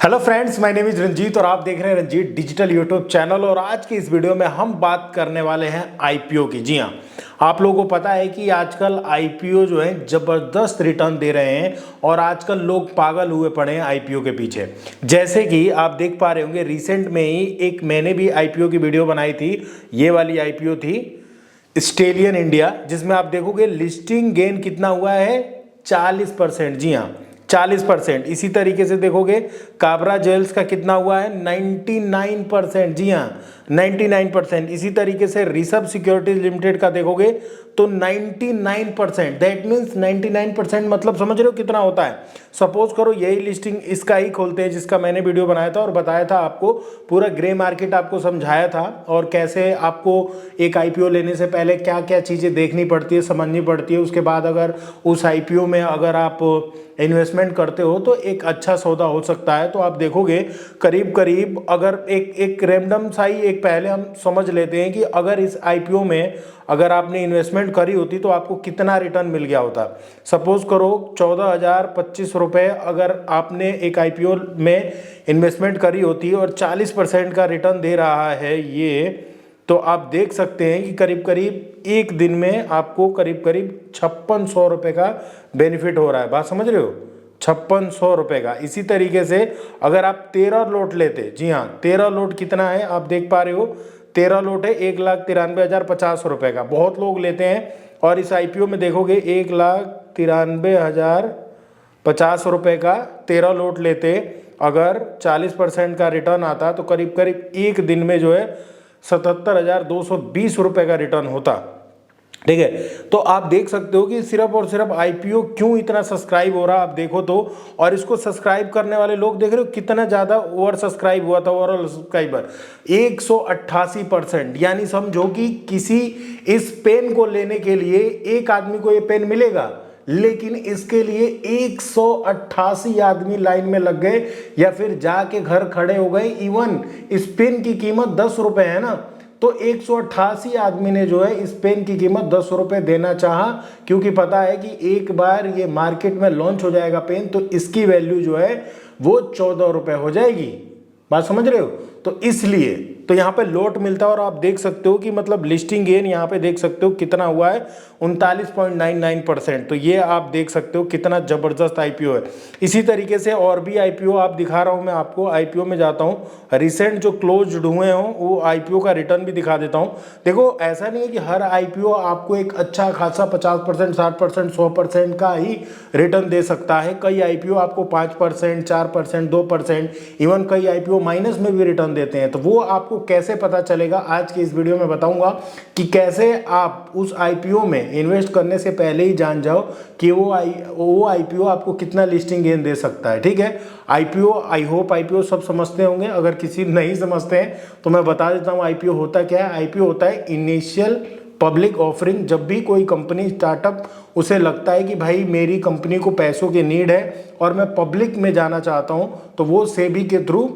Hello friends, my name is Ranjeet और आप देख रहे हैं रंजीत डिजिटल यूट्यूब चैनल। और आज की इस वीडियो में हम बात करने वाले हैं आईपीओ की। जी हाँ, आप लोगों को पता है कि आजकल आईपीओ जो है ज़बरदस्त रिटर्न दे रहे हैं और आजकल लोग पागल हुए पड़े हैं आईपीओ के पीछे। जैसे कि आप देख पा रहे होंगे, रिसेंट में ही एक मैंने भी आईपीओ की वीडियो बनाई थी। ये वाली आईपीओ थी स्टेलियन इंडिया, जिसमें आप देखोगे लिस्टिंग गेन कितना हुआ है, 40%। जी हाँ, 40%। इसी तरीके से देखोगे काबरा ज्वेल्स का कितना हुआ है, 99%। जी हाँ, 99%। इसी तरीके से ऋषभ सिक्योरिटीज लिमिटेड का देखोगे तो 99%। दैट मीन्स 99% मतलब समझ रहे हो कितना होता है। सपोज करो यही लिस्टिंग इसका ही खोलते हैं जिसका मैंने वीडियो बनाया था और बताया था आपको, पूरा ग्रे मार्केट आपको समझाया था और कैसे आपको एक आईपीओ लेने से पहले क्या क्या चीज़ें देखनी पड़ती है, समझनी पड़ती है। उसके बाद अगर उस आईपीओ में अगर आप इन्वेस्टमेंट करते हो तो एक अच्छा सौदा हो सकता है। तो आप देखोगे करीब करीब, अगर एक रैंडम सा ही एक पहले हम समझ लेते हैं कि अगर इस आईपीओ में अगर आपने इन्वेस्टमेंट करी होती तो आपको कितना रिटर्न मिल गया होता। सपोज करो 14,025 रुपये अगर आपने एक आईपीओ में इन्वेस्टमेंट करी होती और 40% का रिटर्न दे रहा है ये, तो आप देख सकते हैं कि करीब करीब एक दिन में आपको करीब करीब 5600 रुपये का बेनिफिट हो रहा है। बात समझ रहे हो, 5600 रुपये का। इसी तरीके से अगर आप 13 लोट लेते, जी हाँ 13 लोट कितना है आप देख पा रहे हो, 13 लोट है 1,93,050 रुपये का। बहुत लोग लेते हैं और इस आईपीओ में देखोगे 1,93,050 रुपये का 13 लोट लेते, अगर 40% का रिटर्न आता तो करीब करीब एक दिन में जो है 77,220 रुपये का रिटर्न होता। ठीक है, तो आप देख सकते हो कि सिर्फ और सिर्फ आईपीओ क्यों इतना सब्सक्राइब हो रहा है आप देखो तो। और इसको सब्सक्राइब करने वाले लोग देख रहे हो कितना ज़्यादा ओवर सब्सक्राइब हुआ था, ओवरऑल सब्सक्राइबर 188%। यानी समझो कि किसी इस पेन को लेने के लिए एक आदमी को ये पेन मिलेगा, लेकिन इसके लिए 188 आदमी लाइन में लग गए या फिर जाके घर खड़े हो गए। इवन इस पेन की कीमत 10 रुपए है ना, तो 188 आदमी ने जो है इस पेन की कीमत 10 रुपए देना चाहा, क्योंकि पता है कि एक बार ये मार्केट में लॉन्च हो जाएगा पेन तो इसकी वैल्यू जो है वो 14 रुपए हो जाएगी। बात समझ रहे हो, तो इसलिए तो यहाँ पे लोट मिलता है और आप देख सकते हो कि मतलब लिस्टिंग गेन यहाँ पे देख सकते हो कितना हुआ है, 39.99%। तो ये आप देख सकते हो कितना जबरदस्त आईपीओ है। इसी तरीके से और भी आईपीओ आप दिखा रहा हूँ मैं आपको। आईपीओ में जाता हूँ, रिसेंट जो क्लोज हुए हों वो आईपीओ का रिटर्न भी दिखा देता हूँ। देखो ऐसा नहीं है कि हर आईपीओ आपको एक अच्छा खासा 50%, 60%, 100% का ही रिटर्न दे सकता है। कई आईपीओ आपको 5%, 4%, 2%, इवन कई आईपीओ माइनस में भी रिटर्न देते हैं। तो वो आपको कैसे पता चलेगा, आज की इस वीडियो में बताऊंगा कि कैसे आप उस आईपीओ में इन्वेस्ट करने से पहले ही जान जाओ कि वो आईपीओ आपको कितना लिस्टिंग गेन दे सकता है। ठीक है, आईपीओ आई होप आईपीओ सब समझते होंगे। अगर किसी नहीं समझते हैं तो मैं बता देता हूँ आईपीओ होता क्या है। आईपीओ होता है इनिशियल पब्लिक ऑफरिंग। जब भी कोई कंपनी स्टार्टअप उसे लगता है कि भाई मेरी कंपनी को पैसों की नीड है और मैं पब्लिक में जाना चाहता हूं, तो वो सेबी के थ्रू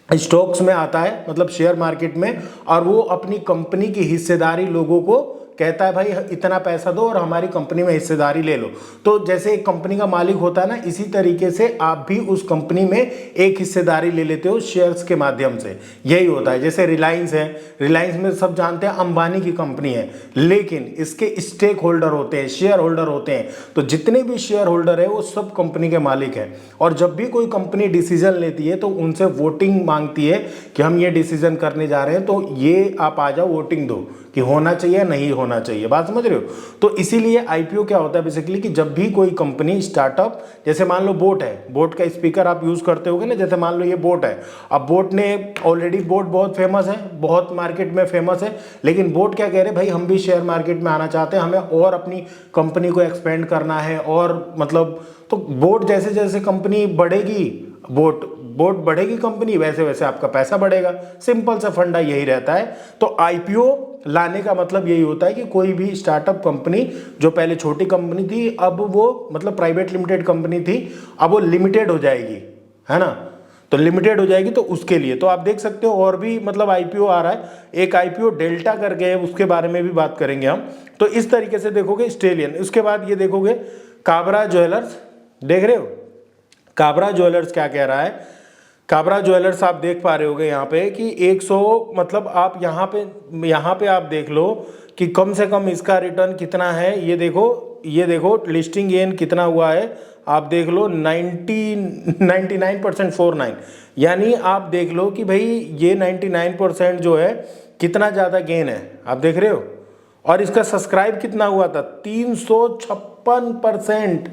स्टॉक्स में आता है, मतलब शेयर मार्केट में, और वो अपनी कंपनी की हिस्सेदारी लोगों को कहता है भाई इतना पैसा दो और हमारी कंपनी में हिस्सेदारी ले लो। तो जैसे एक कंपनी का मालिक होता है ना, इसी तरीके से आप भी उस कंपनी में एक हिस्सेदारी ले लेते हो शेयर्स के माध्यम से। यही होता है। जैसे रिलायंस है, रिलायंस में सब जानते हैं अंबानी की कंपनी है, लेकिन इसके स्टेक होल्डर होते हैं, शेयर होल्डर होते हैं। तो जितने भी शेयर होल्डर है वो सब कंपनी के मालिक हैं। और जब भी कोई कंपनी डिसीजन लेती है तो उनसे वोटिंग मांगती है कि हम ये डिसीजन करने जा रहे हैं, तो ये आप आ जाओ वोटिंग दो कि होना चाहिए नहीं होना चाहिए। बात समझ रहे हो। तो इसीलिए आईपीओ क्या होता है बेसिकली कि जब भी कोई कंपनी स्टार्टअप, जैसे मान लो बोट है, बोट का स्पीकर आप यूज करते होगे ना, जैसे मान लो ये बोट है। अब बोट ने ऑलरेडी, बोट बहुत फेमस है, बहुत मार्केट में फेमस है, लेकिन बोट क्या कह रहे हैं, भाई हम भी शेयर मार्केट में आना चाहते हैं, हमें और अपनी कंपनी को एक्सपेंड करना है। और मतलब तो बोट जैसे जैसे कंपनी बढ़ेगी, बोट बढ़ेगी कंपनी, वैसे वैसे आपका पैसा बढ़ेगा। सिंपल सा फंडा यही रहता है। तो आईपीओ लाने का मतलब यही होता है कि कोई भी स्टार्टअप कंपनी जो पहले छोटी कंपनी थी, अब वो मतलब प्राइवेट लिमिटेड कंपनी थी, अब वो लिमिटेड हो जाएगी, है ना। तो लिमिटेड हो जाएगी तो उसके लिए तो आप देख सकते हो और भी मतलब आईपीओ आ रहा है। एक आईपीओ डेल्टा करके है, उसके बारे में भी बात करेंगे हम। तो इस तरीके से देखोगे स्टेलियन, उसके बाद ये देखोगे काबरा ज्वेलर्स। देख रहे हो काबरा ज्वेलर्स क्या कह रहा है, काबरा ज्वेलर्स आप देख पा रहे होगे यहाँ पे कि 100 मतलब आप यहाँ पे आप देख लो कि कम से कम इसका रिटर्न कितना है। ये देखो लिस्टिंग गेन कितना हुआ है, आप देख लो 99.49, यानी आप देख लो कि भाई ये 99% जो है कितना ज़्यादा गेन है, आप देख रहे हो। और इसका सब्सक्राइब कितना हुआ था, 356%।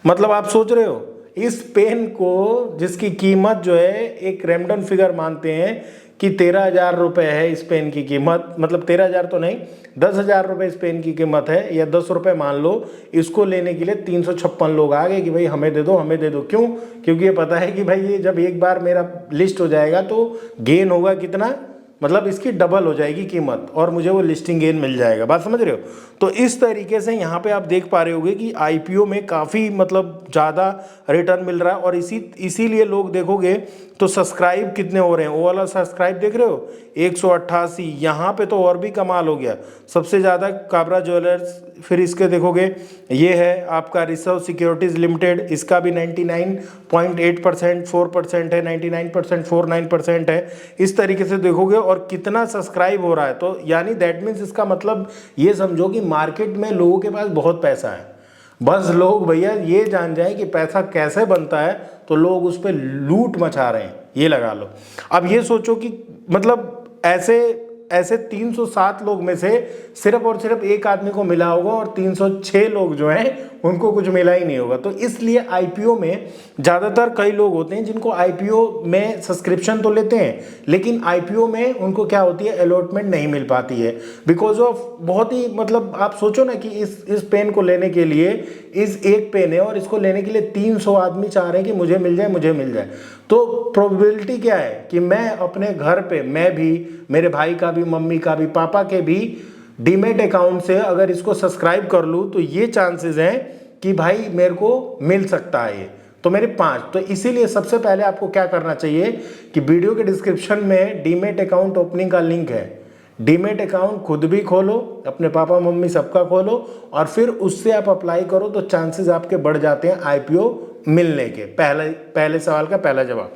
मतलब आप सोच रहे हो इस पेन को जिसकी कीमत जो है एक रैंडम फिगर मानते हैं कि 13,000 रुपये है इस पेन की कीमत, मतलब 13,000 तो नहीं, 10,000 रुपये इस पेन की कीमत है, या 10 रुपये मान लो। इसको लेने के लिए 356 लोग आ गए कि भाई हमें दे दो हमें दे दो। क्यों? क्योंकि ये पता है कि भाई ये जब एक बार मेरा लिस्ट हो जाएगा तो गेन होगा कितना, मतलब इसकी डबल हो जाएगी कीमत और मुझे वो लिस्टिंग गेन मिल जाएगा। बात समझ रहे हो। तो इस तरीके से यहाँ पे आप देख पा रहे होगे कि आईपीओ में काफ़ी मतलब ज़्यादा रिटर्न मिल रहा है। और इसीलिए लोग देखोगे तो सब्सक्राइब कितने हो रहे हैं, वो वाला सब्सक्राइब देख रहे हो 188। यहाँ पे तो और भी कमाल हो गया, सबसे ज़्यादा काबरा ज्वेलर्स। फिर इसके देखोगे ये है आपका रिजर्व सिक्योरिटीज़ लिमिटेड, इसका भी 99.8% 4% है, 99.49% है। इस तरीके से देखोगे और कितना सब्सक्राइब हो रहा है। तो यानी दैट मीन्स इसका मतलब ये समझो कि मार्केट में लोगों के पास बहुत पैसा है, बस लोग भैया ये जान जाए कि पैसा कैसे बनता है तो लोग उस पर लूट मचा रहे हैं, ये लगा लो। अब ये सोचो कि मतलब ऐसे 307 लोग में से सिर्फ और सिर्फ एक आदमी को मिला होगा और 306 लोग जो हैं उनको कुछ मिला ही नहीं होगा। तो इसलिए आईपीओ में ज़्यादातर कई लोग होते हैं जिनको आईपीओ में सब्सक्रिप्शन तो लेते हैं, लेकिन आईपीओ में उनको क्या होती है, अलॉटमेंट नहीं मिल पाती है बिकॉज ऑफ बहुत ही मतलब आप सोचो ना कि इस पेन को लेने के लिए, इस एक पेन है और इसको लेने के लिए 300 आदमी चाह रहे हैं कि मुझे मिल जाए मुझे मिल जाए। तो प्रोबेबिलिटी क्या है कि मैं अपने घर पे, मैं भी, मेरे भाई का भी, मम्मी का भी, पापा के भी डीमेट अकाउंट से अगर इसको सब्सक्राइब कर लूँ तो ये चांसेस हैं कि भाई मेरे को मिल सकता है ये। तो मेरे 5। तो इसीलिए सबसे पहले आपको क्या करना चाहिए कि वीडियो के डिस्क्रिप्शन में डीमेट अकाउंट ओपनिंग का लिंक है। डीमेट अकाउंट खुद भी खोलो, अपने पापा मम्मी सबका खोलो और फिर उससे आप अप्लाई करो तो चांसेस आपके बढ़ जाते हैं आईपीओ मिलने के। पहले सवाल का पहला जवाब,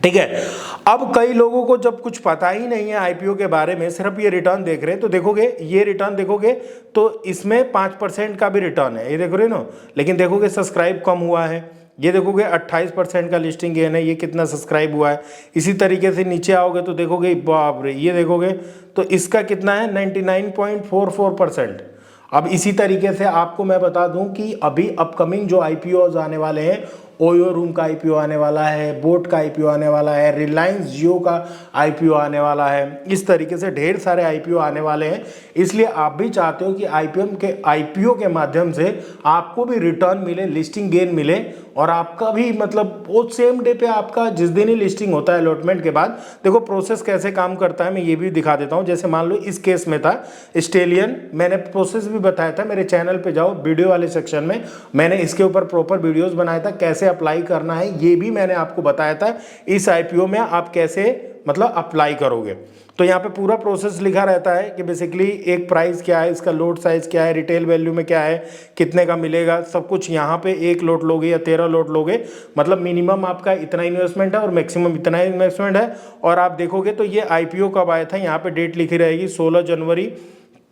ठीक है। अब कई लोगों को जब कुछ पता ही नहीं है आईपीओ के बारे में, सिर्फ ये रिटर्न देख रहे हैं, तो देखोगे ये रिटर्न देखोगे तो इसमें 5% का भी रिटर्न है, ये देख रहे हो ना। लेकिन देखोगे सब्सक्राइब कम हुआ है, ये देखोगे 28% का लिस्टिंग गेन है, ये कितना सब्सक्राइब हुआ है। इसी तरीके से नीचे आओगे तो देखोगे बाप रे, ये देखोगे तो इसका कितना है 99.44%। अब इसी तरीके से आपको मैं बता दूं कि अभी अपकमिंग जो आईपीओ आने वाले हैं, ओयो रूम का आईपीओ आने वाला है, बोट का आईपीओ आने वाला है, रिलायंस जियो का आईपीओ आने वाला है, इस तरीके से ढेर सारे आईपीओ आने वाले हैं। इसलिए आप भी चाहते हो कि आईपीओ के माध्यम से आपको भी रिटर्न मिले, लिस्टिंग गेन मिले और आपका भी मतलब वो सेम डे पे आपका जिस दिन ही लिस्टिंग होता है अलॉटमेंट के बाद, देखो प्रोसेस कैसे काम करता है मैं ये भी दिखा देता हूँ। जैसे मान लो इस केस में था स्टेलियन, मैंने प्रोसेस भी बताया था, मेरे चैनल पे जाओ वीडियो वाले सेक्शन में मैंने इसके ऊपर प्रॉपर वीडियोस बनाया था, कैसे अप्लाई करना है ये भी मैंने आपको बताया था। इस आईपीओ में आप कैसे मतलब अप्लाई करोगे तो यहाँ पे पूरा प्रोसेस लिखा रहता है कि बेसिकली एक प्राइस क्या है, इसका लोट साइज क्या है, रिटेल वैल्यू में क्या है, कितने का मिलेगा, सब कुछ यहाँ पे। 1 लोट लोगे या 13 लोट लोगे, मतलब मिनिमम आपका इतना इन्वेस्टमेंट है और मैक्सिमम इतना इन्वेस्टमेंट है। और आप देखोगे तो ये आईपीओ कब आया था, यहाँ पे डेट लिखी रहेगी 16 जनवरी,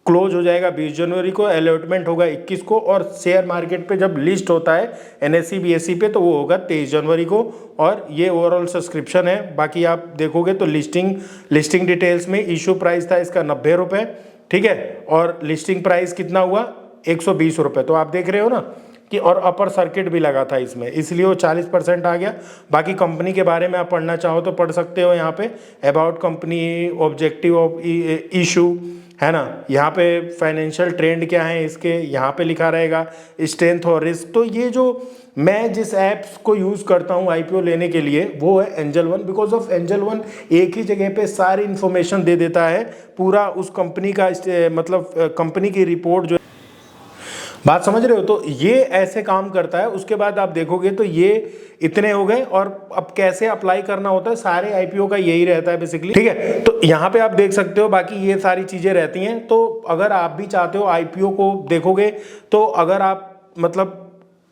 क्लोज हो जाएगा 20 जनवरी को, अलॉटमेंट होगा 21 को और शेयर मार्केट पे जब लिस्ट होता है एनएसई बीएसई पे तो वो होगा 23 जनवरी को। और ये ओवरऑल सब्सक्रिप्शन है। बाकी आप देखोगे तो लिस्टिंग डिटेल्स में इशू प्राइस था इसका 90 रुपये, ठीक है, और लिस्टिंग प्राइस कितना हुआ 120 रुपये। तो आप देख रहे हो ना कि और अपर सर्किट भी लगा था इसमें, इसलिए वो 40% आ गया। बाकी कंपनी के बारे में आप पढ़ना चाहो तो पढ़ सकते हो, यहाँ पे about company, objective of issue है ना, यहाँ पे फाइनेंशियल ट्रेंड क्या है इसके यहाँ पे लिखा रहेगा, स्ट्रेंथ और रिस्क। तो ये जो मैं जिस ऐप्स को यूज़ करता हूँ आईपीओ लेने के लिए वो है angel one. Because of angel one एक ही जगह पे सारी इन्फॉर्मेशन दे देता है, पूरा उस कंपनी का मतलब कंपनी की रिपोर्ट जो, बात समझ रहे हो। तो ये ऐसे काम करता है। उसके बाद आप देखोगे तो ये इतने हो गए और अब कैसे अप्लाई करना होता है सारे आईपीओ का यही रहता है बेसिकली, ठीक है। तो यहाँ पे आप देख सकते हो, बाकी ये सारी चीजें रहती हैं। तो अगर आप भी चाहते हो आईपीओ को देखोगे तो अगर आप मतलब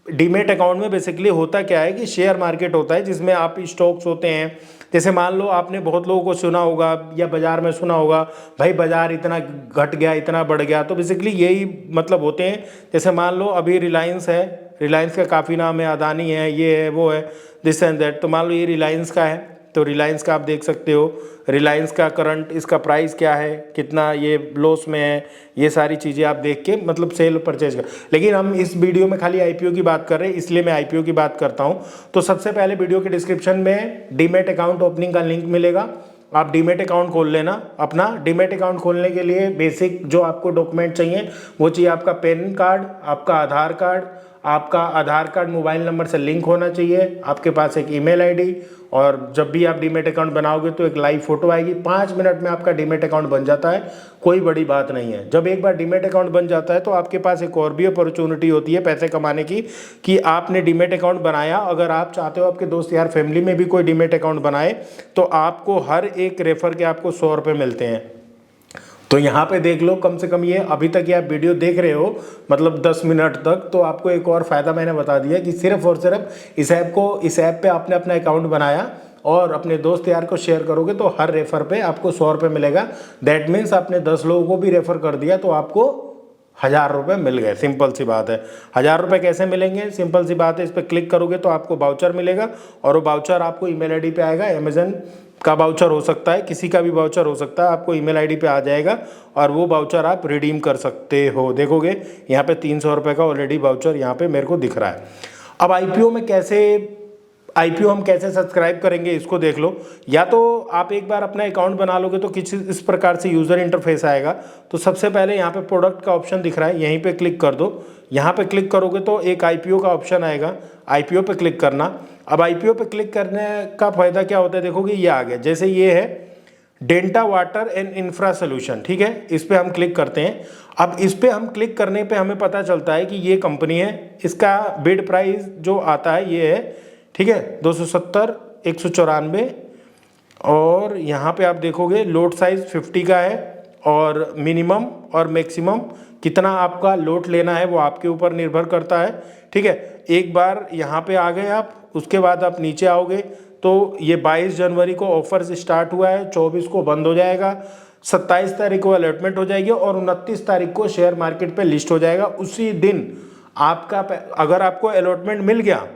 डीमेट अकाउंट में बेसिकली होता क्या है कि शेयर मार्केट होता है जिसमें आप स्टॉक्स होते हैं। जैसे मान लो आपने बहुत लोगों को सुना होगा या बाजार में सुना होगा, भाई बाजार इतना घट गया, इतना बढ़ गया, तो बेसिकली यही मतलब होते हैं। जैसे मान लो अभी रिलायंस है, रिलायंस का काफ़ी नाम है, अदानी है, ये है वो है, दिस एंड दैट। तो मान लो ये रिलायंस का है, तो रिलायंस का आप देख सकते हो, रिलायंस का करंट इसका प्राइस क्या है, कितना ये लॉस में है, ये सारी चीज़ें आप देख के मतलब सेल परचेज कर। लेकिन हम इस वीडियो में खाली आईपीओ की बात कर रहे हैं, इसलिए मैं आईपीओ की बात करता हूँ। तो सबसे पहले वीडियो के डिस्क्रिप्शन में डीमेट अकाउंट ओपनिंग का लिंक मिलेगा, आप डीमेट अकाउंट खोल लेना अपना। डीमेट अकाउंट खोलने के लिए बेसिक जो आपको डॉक्यूमेंट चाहिए वो चाहिए आपका पैन कार्ड, आपका आधार कार्ड, आपका आधार कार्ड मोबाइल नंबर से लिंक होना चाहिए, आपके पास एक ईमेल आईडी, और जब भी आप डीमेट अकाउंट बनाओगे तो एक लाइव फोटो आएगी। 5 मिनट में आपका डीमेट अकाउंट बन जाता है, कोई बड़ी बात नहीं है। जब एक बार डीमेट अकाउंट बन जाता है तो आपके पास एक और भी अपॉर्चुनिटी होती है पैसे कमाने की, कि आपने डीमेट अकाउंट बनाया, अगर आप चाहते हो आपके दोस्त यार फैमिली में भी कोई डीमेट अकाउंट बनाए, तो आपको हर एक रेफर के आपको 100 रुपये मिलते हैं। तो यहाँ पे देख लो, कम से कम ये अभी तक ये आप वीडियो देख रहे हो मतलब 10 मिनट तक, तो आपको एक और फ़ायदा मैंने बता दिया कि सिर्फ और सिर्फ इस ऐप पे आपने अपना अकाउंट बनाया और अपने दोस्त यार को शेयर करोगे तो हर रेफर पे आपको 100 रुपये मिलेगा। दैट मीन्स आपने 10 लोगों को भी रेफर कर दिया तो आपको 1000 रुपये मिल गए। सिंपल सी बात है। 1000 रुपये कैसे मिलेंगे? सिंपल सी बात है, इस पर क्लिक करोगे तो आपको वाउचर मिलेगा, और वो वाउचर आपको ईमेल आईडी पे आएगा। अमेजन का वाउचर हो सकता है, किसी का भी वाउचर हो सकता है, आपको ईमेल आईडी पे आ जाएगा और वो वाउचर आप रिडीम कर सकते हो। देखोगे यहाँ पे 300 रुपये का ऑलरेडी वाउचर यहाँ पे मेरे को दिख रहा है। अब आईपीओ हम कैसे सब्सक्राइब करेंगे इसको देख लो। या तो आप एक बार अपना अकाउंट बना लोगे तो किसी इस प्रकार से यूज़र इंटरफेस आएगा। तो सबसे पहले यहाँ पे प्रोडक्ट का ऑप्शन दिख रहा है, यहीं पे क्लिक कर दो। यहाँ पे क्लिक करोगे तो एक आईपीओ का ऑप्शन आएगा, आईपीओ पे क्लिक करना। अब आईपीओ पे क्लिक करने का फ़ायदा क्या होता है, देखोगे ये आ गया। जैसे ये है delta water and infra solution, ठीक है, इस पर हम क्लिक करते हैं। अब इस पर हम क्लिक करने पे हमें पता चलता है कि ये कंपनी है, इसका बिड प्राइस जो आता है ये है, ठीक है, 270, 194, और यहाँ पे आप देखोगे लोड साइज 50 का है, और मिनिमम और मैक्सिमम कितना आपका लोड लेना है वो आपके ऊपर निर्भर करता है, ठीक है। एक बार यहाँ पे आ गए आप, उसके बाद आप नीचे आओगे तो ये 22 जनवरी को ऑफर स्टार्ट हुआ है, 24 को बंद हो जाएगा, 27 तारीख को अलॉटमेंट हो जाएगी और 29 तारीख को शेयर मार्केट पे लिस्ट हो जाएगा। उसी दिन आपका अगर आपको अलॉटमेंट मिल गया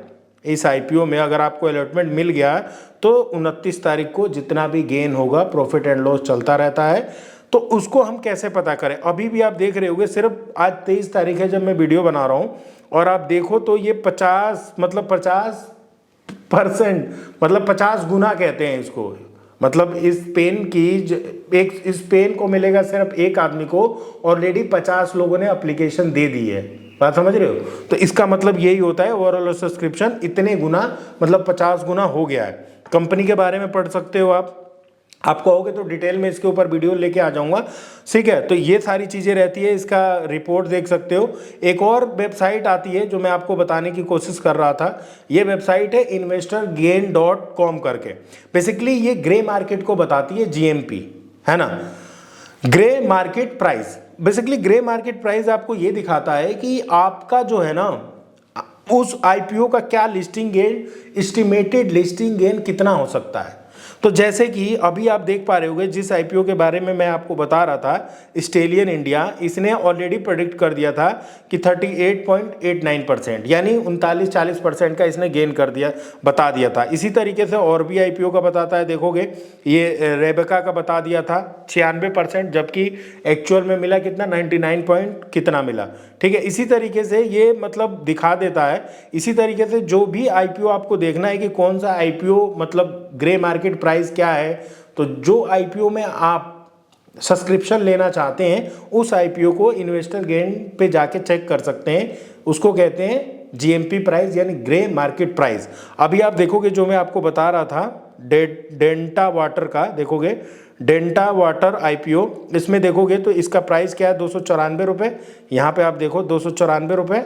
इस आईपीओ में, अगर आपको अलॉटमेंट मिल गया तो 29 तारीख को जितना भी गेन होगा, प्रॉफिट एंड लॉस चलता रहता है। तो उसको हम कैसे पता करें? अभी भी आप देख रहे होगे, सिर्फ आज 23 तारीख है जब मैं वीडियो बना रहा हूँ, और आप देखो तो ये 50% मतलब 50 गुना कहते हैं इसको। मतलब इस पेन को मिलेगा सिर्फ एक आदमी को, ऑलरेडी 50 लोगों ने एप्लीकेशन दे दी है। बात समझ रहे हो? तो इसका मतलब यही होता है, ओवरऑल सब्सक्रिप्शन इतने गुना मतलब 50 गुना हो गया है। कंपनी के बारे में पढ़ सकते हो आप कहोगे तो डिटेल में इसके ऊपर वीडियो लेके आ जाऊंगा, ठीक है। तो ये सारी चीज़ें रहती है, इसका रिपोर्ट देख सकते हो। एक और वेबसाइट आती है जो मैं आपको बताने की कोशिश कर रहा था, ये वेबसाइट है investorgain.com करके। बेसिकली ये ग्रे मार्केट को बताती है, जीएमपी है ना, grey market price. Basically grey market price आपको ये दिखाता है कि आपका जो है ना उस आईपीओ का क्या listing gain, estimated listing gain कितना हो सकता है। तो जैसे कि अभी आप देख पा रहे होंगे जिस आईपीओ के बारे में मैं आपको बता रहा था, स्टेलियन इंडिया, इसने ऑलरेडी प्रेडिक्ट कर दिया था कि 38.89%, यानी 39-40% का इसने गेन कर दिया, बता दिया था। इसी तरीके से और भी आईपीओ का बताता है, देखोगे ये रेबेका का बता दिया था 96%, जबकि एक्चुअल में मिला कितना, 99 कितना मिला, ठीक है। इसी तरीके से ये मतलब दिखा देता है। इसी तरीके से जो भी आईपीओ आपको देखना है कि कौन सा आईपीओ मतलब ग्रे मार्केट प्राइस क्या है, तो जो आईपीओ में आप सब्सक्रिप्शन लेना चाहते हैं उस आईपीओ को इन्वेस्टर गेन पे जाके चेक कर सकते हैं। उसको कहते हैं जीएमपी प्राइस, यानी ग्रे मार्केट प्राइस। अभी आप देखोगे जो मैं आपको बता रहा था डेल्टा वाटर का, देखोगे डेल्टा वाटर आईपीओ, इसमें देखोगे तो इसका प्राइस क्या है, 294 रुपये। यहाँ पे आप देखो 294 रुपये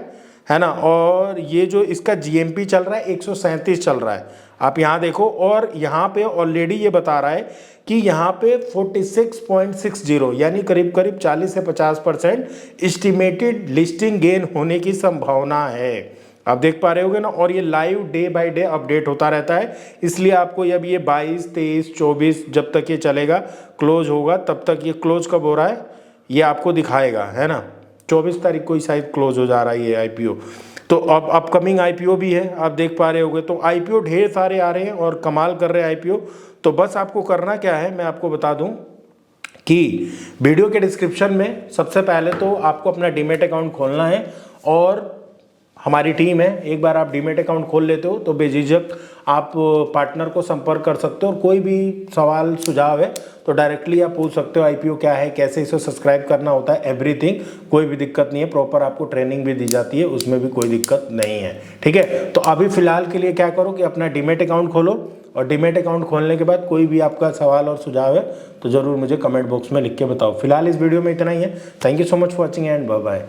है ना, और ये जो इसका जीएमपी चल रहा है 137 चल रहा है, आप यहाँ देखो। और यहाँ पे ऑलरेडी ये बता रहा है कि यहाँ पे 46.60 यानी करीब करीब 40 से 50% एस्टिमेटेड लिस्टिंग गेन होने की संभावना है। आप देख पा रहे होगे ना, और ये live day by day update होता रहता है, इसलिए आपको अब ये 22, 23, 24 जब तक ये चलेगा, क्लोज होगा तब तक, ये क्लोज कब हो रहा है ये आपको दिखाएगा, है ना। 24 तारीख को ही शायद क्लोज हो जा रहा है ये आईपीओ। तो अब अपकमिंग आईपीओ भी है, आप देख पा रहे होगे। तो आईपीओ ढेर सारे आ रहे हैं और कमाल कर रहे हैं आईपीओ। तो बस आपको करना क्या है, मैं आपको बता दूं कि वीडियो के डिस्क्रिप्शन में सबसे पहले तो आपको अपना डीमैट अकाउंट खोलना है, और हमारी टीम है, एक बार आप डीमैट अकाउंट खोल लेते हो तो बेझिझक आप पार्टनर को संपर्क कर सकते हो, और कोई भी सवाल सुझाव है तो डायरेक्टली आप पूछ सकते हो। आईपीओ क्या है, कैसे इसे सब्सक्राइब करना होता है, एवरीथिंग, कोई भी दिक्कत नहीं है। प्रॉपर आपको ट्रेनिंग भी दी जाती है, उसमें भी कोई दिक्कत नहीं है, ठीक है। तो अभी फिलहाल के लिए क्या करो कि अपना डीमैट अकाउंट खोलो, और डीमैट अकाउंट खोलने के बाद कोई भी आपका सवाल और सुझाव है तो ज़रूर मुझे कमेंट बॉक्स में लिख के बताओ। फिलहाल इस वीडियो में इतना ही है। Thank you so much for watching and bye bye.